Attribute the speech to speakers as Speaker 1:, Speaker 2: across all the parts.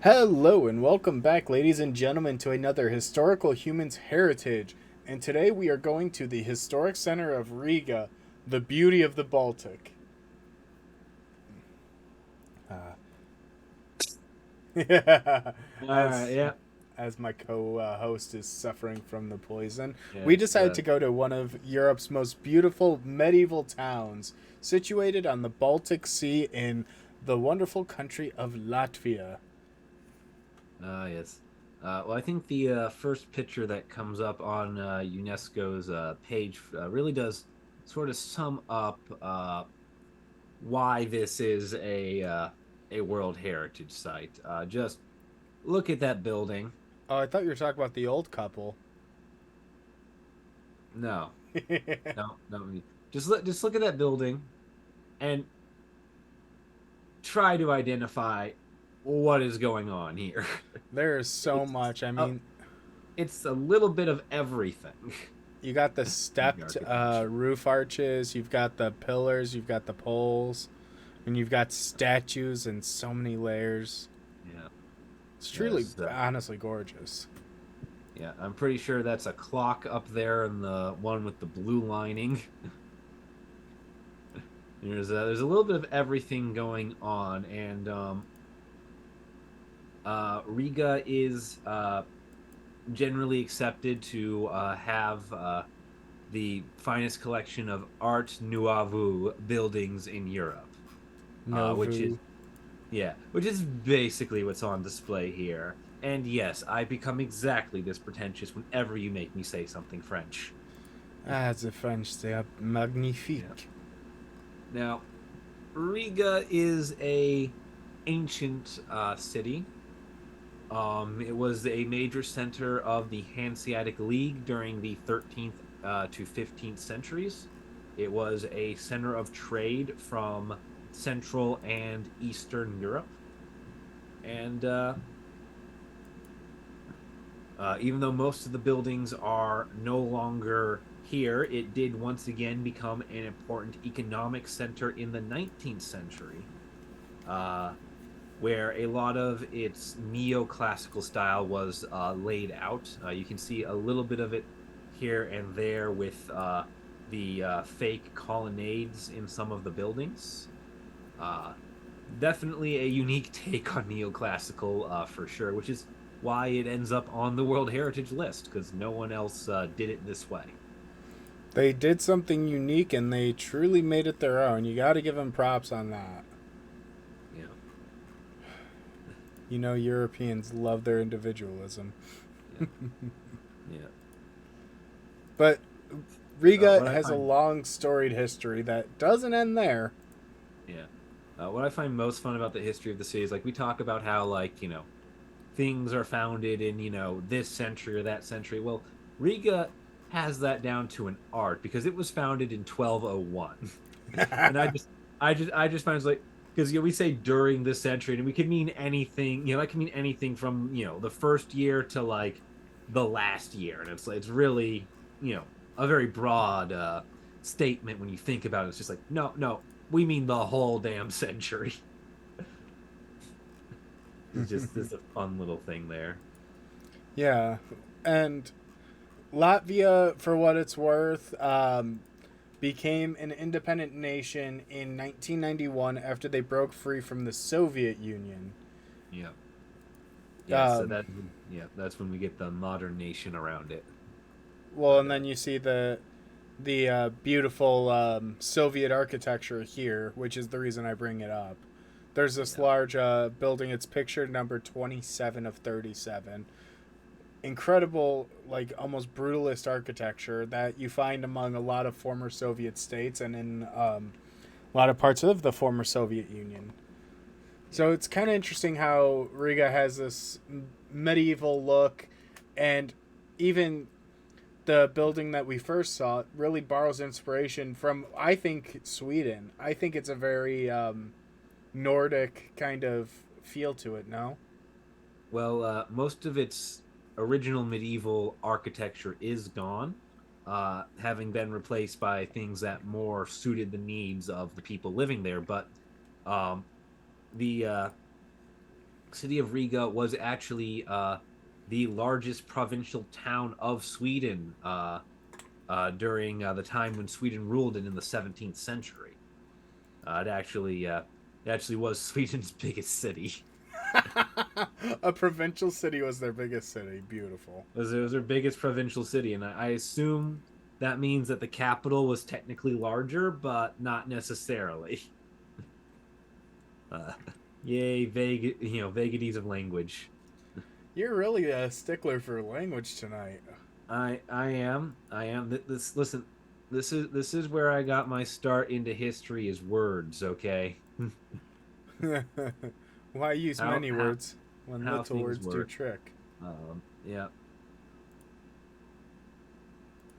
Speaker 1: Hello and welcome back, ladies and gentlemen, to another Historical Humans Heritage. And today we are going to the historic center of Riga, the beauty of the Baltic. Uh,
Speaker 2: All right,
Speaker 1: as
Speaker 2: yeah,
Speaker 1: as my co-host is suffering from the poison, we
Speaker 2: yeah,
Speaker 1: decided to go to one of Europe's most beautiful medieval towns, situated on the Baltic Sea in the wonderful country of Latvia.
Speaker 2: yes. Well, I think the first picture that comes up on UNESCO's page really does sort of sum up why this is a World Heritage Site. Just look at that building.
Speaker 1: Oh, I thought you were talking about the old couple.
Speaker 2: No, no. Just look at that building and try to identify what is going on here.
Speaker 1: There is so
Speaker 2: It's
Speaker 1: much. I
Speaker 2: uh,
Speaker 1: mean,
Speaker 2: it's a little bit of everything.
Speaker 1: you got the
Speaker 2: The
Speaker 1: stepped
Speaker 2: architecture.
Speaker 1: roof arches, you've got the pillars, you've got the poles, and you've got statues and so many layers.
Speaker 2: Yeah.
Speaker 1: It's truly,
Speaker 2: Yes.
Speaker 1: honestly gorgeous.
Speaker 2: Yeah. I'm pretty sure that's a clock up there and the one with the blue lining. There's a little bit of everything going on, and Riga is generally accepted to have the finest collection of Art Nouveau buildings in Europe, which is
Speaker 1: Novu.
Speaker 2: which is basically what's on display here. And yes, I become exactly this pretentious whenever you make me say something French.
Speaker 1: Ah, the French, they are
Speaker 2: Yeah.
Speaker 1: magnifique.
Speaker 2: Now, Riga is a ancient city. It was a major center of the Hanseatic League during the 13th to 15th centuries. It was a center of trade from Central and Eastern Europe. And even though most of the buildings are no longer here, it did once again become an important economic center in the 19th century, uh, where a lot of its neoclassical style was laid out. You can see a little bit of it here and there with the fake colonnades in some of the buildings. Uh, Definitely a unique take on neoclassical for sure, which is why it ends up on the World Heritage list because no one else did it this way.
Speaker 1: They did something unique and they truly made it their own. You got to give them props on that.
Speaker 2: Yeah,
Speaker 1: You know, Europeans love their individualism.
Speaker 2: yeah, yeah.
Speaker 1: But Riga
Speaker 2: What I
Speaker 1: has a
Speaker 2: find,
Speaker 1: long storied history that doesn't end there.
Speaker 2: yeah, what I find most fun about the history of the city is like we talk about how things are founded in this century or that century. Well, Riga has that down to an art because it was founded in 1201. And I just find it's like because we say during this century and we can mean anything, that can mean anything from the first year to like the last year, and it's really a very broad statement when you think about it. It's just like no, we mean the whole damn century. It's just this a fun little thing there.
Speaker 1: Yeah. And Latvia, for what it's worth, became an independent nation in 1991 after they broke free from the Soviet Union.
Speaker 2: Yeah, yeah. So
Speaker 1: Um,
Speaker 2: that's when we get the modern nation around it.
Speaker 1: well,
Speaker 2: But
Speaker 1: and then you see the beautiful Soviet architecture here, which is the reason I bring it up. There's this
Speaker 2: yeah,
Speaker 1: large building. It's pictured number 27 of 37. Incredible, like almost brutalist architecture that you find among a lot of former Soviet states and in a lot of parts of the former Soviet Union.
Speaker 2: yeah.
Speaker 1: So it's kind of interesting how Riga has this medieval look, and even the building that we first saw really borrows inspiration from, I think, Sweden. I think it's a very Nordic kind of feel to it. No.
Speaker 2: Well, most of its original medieval architecture is gone, having been replaced by things that more suited the needs of the people living there. But um, the city of Riga was actually the largest provincial town of Sweden during the time when Sweden ruled it in the 17th century. It actually was Sweden's biggest city.
Speaker 1: A provincial city was their biggest city. Beautiful.
Speaker 2: It was their biggest provincial city, and I assume that means that the capital was technically larger, but not necessarily. Uh, Yay, vague, vagaries of language.
Speaker 1: You're really a stickler for language tonight.
Speaker 2: I am. This listen. This is where I got my start into history is words. Okay.
Speaker 1: Why use
Speaker 2: how,
Speaker 1: many
Speaker 2: how,
Speaker 1: words when
Speaker 2: how
Speaker 1: little
Speaker 2: things
Speaker 1: words do
Speaker 2: work.
Speaker 1: trick?
Speaker 2: Yeah.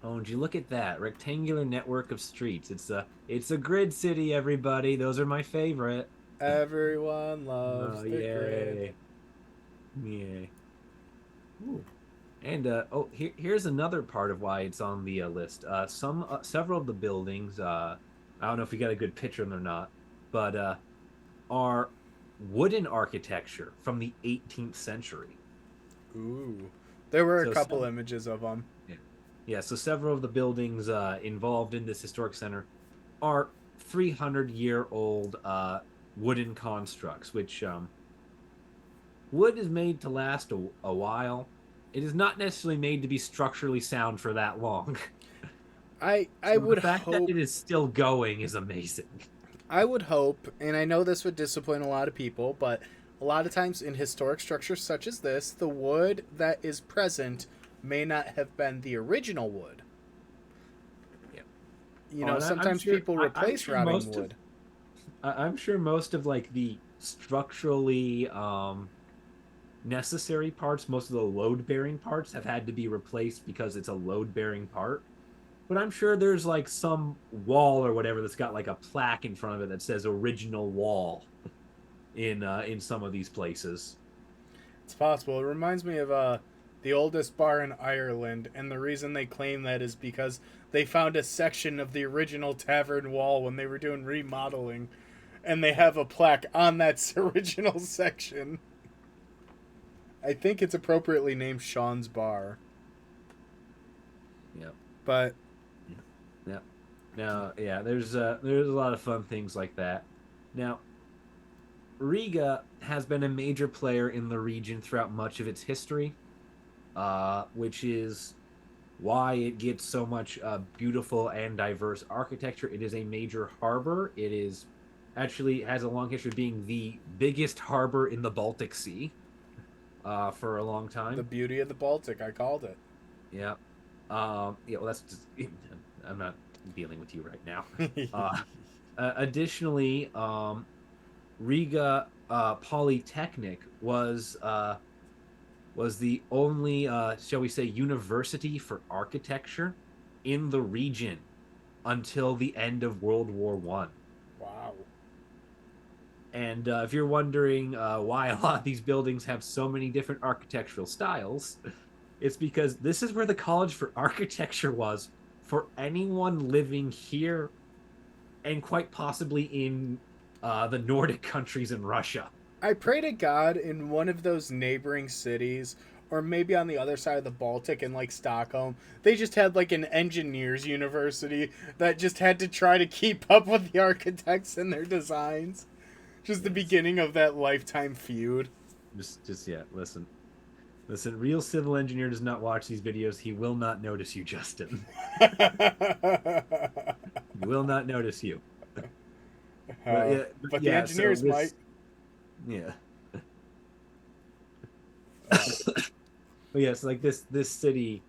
Speaker 2: Oh, and you look at that rectangular network of streets. It's a grid city, everybody. Those are my favorite.
Speaker 1: Everyone loves
Speaker 2: Oh,
Speaker 1: the grid.
Speaker 2: yay. Yay. Ooh. And here's another part of why it's on the list. Several of the buildings, I don't know if we got a good picture of them or not, but are wooden architecture from the 18th century.
Speaker 1: Ooh, there were a
Speaker 2: So
Speaker 1: couple
Speaker 2: some,
Speaker 1: images of them.
Speaker 2: yeah, yeah. So several of the buildings involved in this historic center are 300-year-old wooden constructs, which wood is made to last a while. It is not necessarily made to be structurally sound for that long.
Speaker 1: I
Speaker 2: So the
Speaker 1: would
Speaker 2: fact that
Speaker 1: hope
Speaker 2: it is still going is amazing.
Speaker 1: I would hope, and I know this would disappoint a lot of people, but a lot of times in historic structures such as this, the wood that is present may not have been the original wood.
Speaker 2: Yeah.
Speaker 1: You
Speaker 2: Oh,
Speaker 1: know,
Speaker 2: and I'm
Speaker 1: sometimes
Speaker 2: sure
Speaker 1: people
Speaker 2: I'm
Speaker 1: replace
Speaker 2: sure
Speaker 1: rotting
Speaker 2: most of
Speaker 1: wood.
Speaker 2: I'm sure most of like the structurally necessary parts, most of the load bearing parts have had to be replaced because it's a load bearing part. But I'm sure there's like some wall or whatever that's got like a plaque in front of it that says original wall in some of these places.
Speaker 1: It's possible. It reminds me of the oldest bar in Ireland, and the reason they claim that is because they found a section of the original tavern wall when they were doing remodeling, and they have a plaque on that original section. I think it's appropriately named Sean's Bar,
Speaker 2: Yep.
Speaker 1: but
Speaker 2: Yep. Now, yeah, there's a lot of fun things like that. Now, Riga has been a major player in the region throughout much of its history, which is why it gets so much beautiful and diverse architecture. It is a major harbor. It is actually has a long history of being the biggest harbor in the Baltic Sea for a long
Speaker 1: the
Speaker 2: time.
Speaker 1: beauty of the Baltic, I called it.
Speaker 2: Yeah. Yeah, well, that's just, I'm not dealing with you right now. Uh, Additionally, Riga Polytechnic was the only, shall we say, university for architecture in the region until the end of World War One.
Speaker 1: Wow.
Speaker 2: And if you're wondering why a lot of these buildings have so many different architectural styles, it's because this is where the College for Architecture was for anyone living here and quite possibly in the Nordic countries in Russia.
Speaker 1: I pray to God in one of those neighboring cities, or maybe on the other side of the Baltic in like Stockholm, they just had like an engineers university that just had to try to keep up with the architects and their designs. Just the
Speaker 2: Yes.
Speaker 1: beginning of that lifetime feud.
Speaker 2: Yeah. Listen. Real civil engineer does not watch these videos. He will not notice you, Justin. He will not notice you.
Speaker 1: uh,
Speaker 2: But
Speaker 1: but the
Speaker 2: yeah. So
Speaker 1: engineers might.
Speaker 2: this, yeah.
Speaker 1: Uh,
Speaker 2: But yes, like this city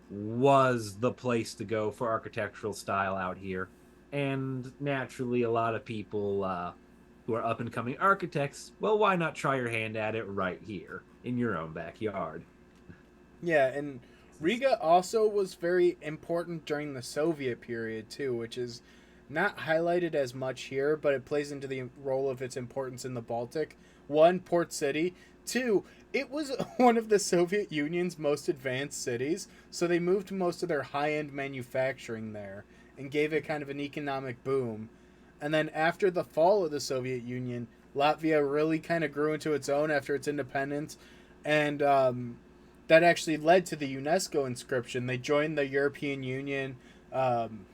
Speaker 2: was the place to go for architectural style out here, and naturally, a lot of people who are up and coming architects, well, why not try your hand at it right here in your own backyard?
Speaker 1: yeah, and Riga also was very important during the Soviet period too, which is not highlighted as much here, but it plays into the role of its importance in the Baltic. One, port city. Two, it was one of the Soviet Union's most advanced cities, so they moved most of their high end manufacturing there and gave it kind of an economic boom. And then after the fall of the Soviet Union, Latvia really kind of grew into its own after its independence, and that actually led to the UNESCO inscription. They joined the European Union. Um,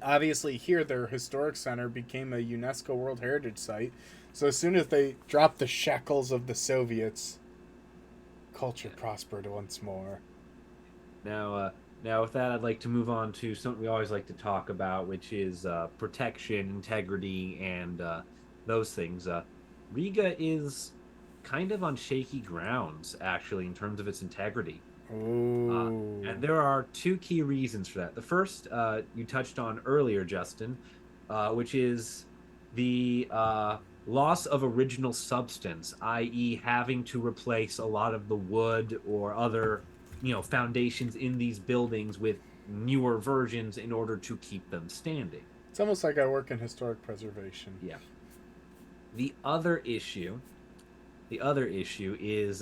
Speaker 1: Obviously, here their historic center became a UNESCO World Heritage Site. So as soon as they dropped the shackles of the Soviets, culture
Speaker 2: Yeah.
Speaker 1: prospered once more.
Speaker 2: Now with that, I'd like to move on to something we always like to talk about, which is protection, integrity, and those things. Riga is kind of on shaky grounds, actually, in terms of its integrity.
Speaker 1: Ooh.
Speaker 2: And there are two key reasons for that. The first, you touched on earlier, Justin, which is the loss of original substance, i.e., having to replace a lot of the wood or other, foundations in these buildings with newer versions in order to keep them standing.
Speaker 1: It's almost like I work in historic preservation.
Speaker 2: Yeah. The other issue, is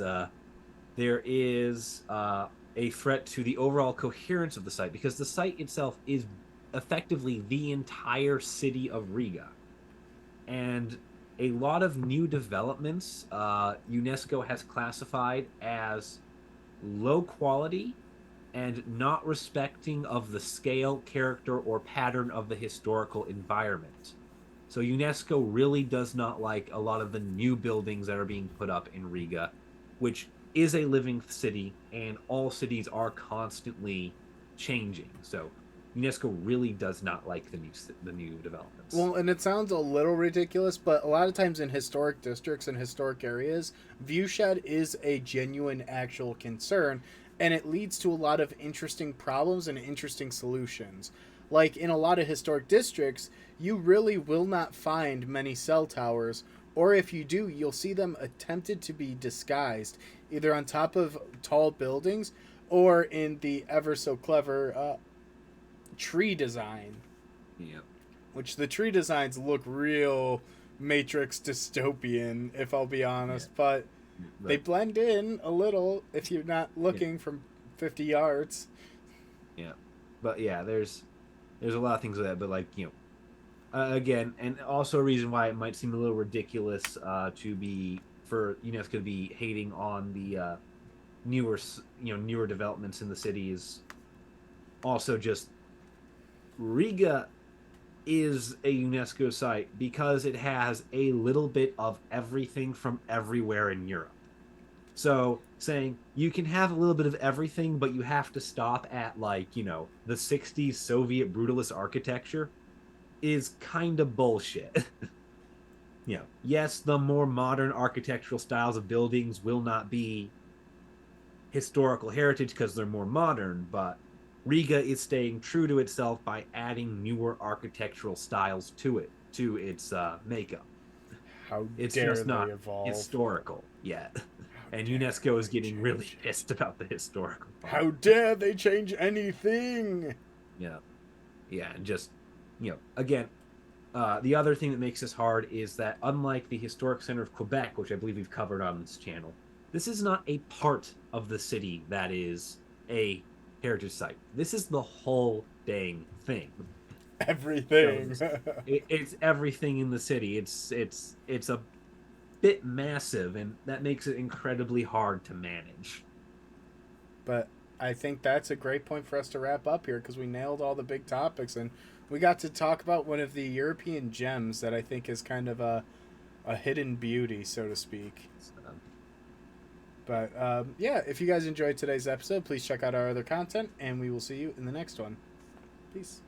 Speaker 2: there is a threat to the overall coherence of the site because the site itself is effectively the entire city of Riga. And a lot of new developments UNESCO has classified as low quality and not respecting of the scale, character, or pattern of the historical environment. So UNESCO really does not like a lot of the new buildings that are being put up in Riga, which is a living city, and all cities are constantly changing. So UNESCO really does not like the new developments.
Speaker 1: Well, and it sounds a little ridiculous, but a lot of times in historic districts and historic areas, viewshed is a genuine, actual concern, and it leads to a lot of interesting problems and interesting solutions. Like in a lot of historic districts, you really will not find many cell towers, or if you do, you'll see them attempted to be disguised, either on top of tall buildings or in the ever so clever tree design,
Speaker 2: Yeah,
Speaker 1: which the tree designs look real Matrix dystopian, if I'll be
Speaker 2: yeah,
Speaker 1: honest, but they
Speaker 2: but
Speaker 1: blend in a little if you're not
Speaker 2: yeah,
Speaker 1: looking from 50 yards.
Speaker 2: yeah, but yeah, there's a lot of things with that, but like again, and also a reason why it might seem a little ridiculous to be for UNESCO to be hating on the newer developments in the city is also just Riga is a UNESCO site because it has a little bit of everything from everywhere in Europe. So saying you can have a little bit of everything, but you have to stop at like, the 60s Soviet brutalist architecture is kind of bullshit. Yes, the more modern architectural styles of buildings will not be historical heritage because they're more modern, but Riga is staying true to itself by adding newer architectural styles to its makeup.
Speaker 1: How
Speaker 2: It's
Speaker 1: dare
Speaker 2: just
Speaker 1: they
Speaker 2: not
Speaker 1: evolve?
Speaker 2: historical yet.
Speaker 1: How
Speaker 2: And
Speaker 1: dare
Speaker 2: UNESCO is
Speaker 1: they
Speaker 2: getting really
Speaker 1: change it?
Speaker 2: pissed about the historical part.
Speaker 1: How dare they change anything?
Speaker 2: Yeah. Yeah. And just, again, the other thing that makes this hard is that unlike the Historic Center of Quebec, which I believe we've covered on this channel, this is not a part of the city that is a heritage site. This is the whole dang thing. So
Speaker 1: Everything.
Speaker 2: it's everything in the city. It's a bit massive, and that makes it incredibly hard to manage.
Speaker 1: But I think that's a great point for us to wrap up here because we nailed all the big topics and we got to talk about one of the European gems that I think is kind of a hidden beauty, so to speak.
Speaker 2: So,
Speaker 1: But yeah, if you guys enjoyed today's episode, please check out our other content and we will see you in the next one. Peace.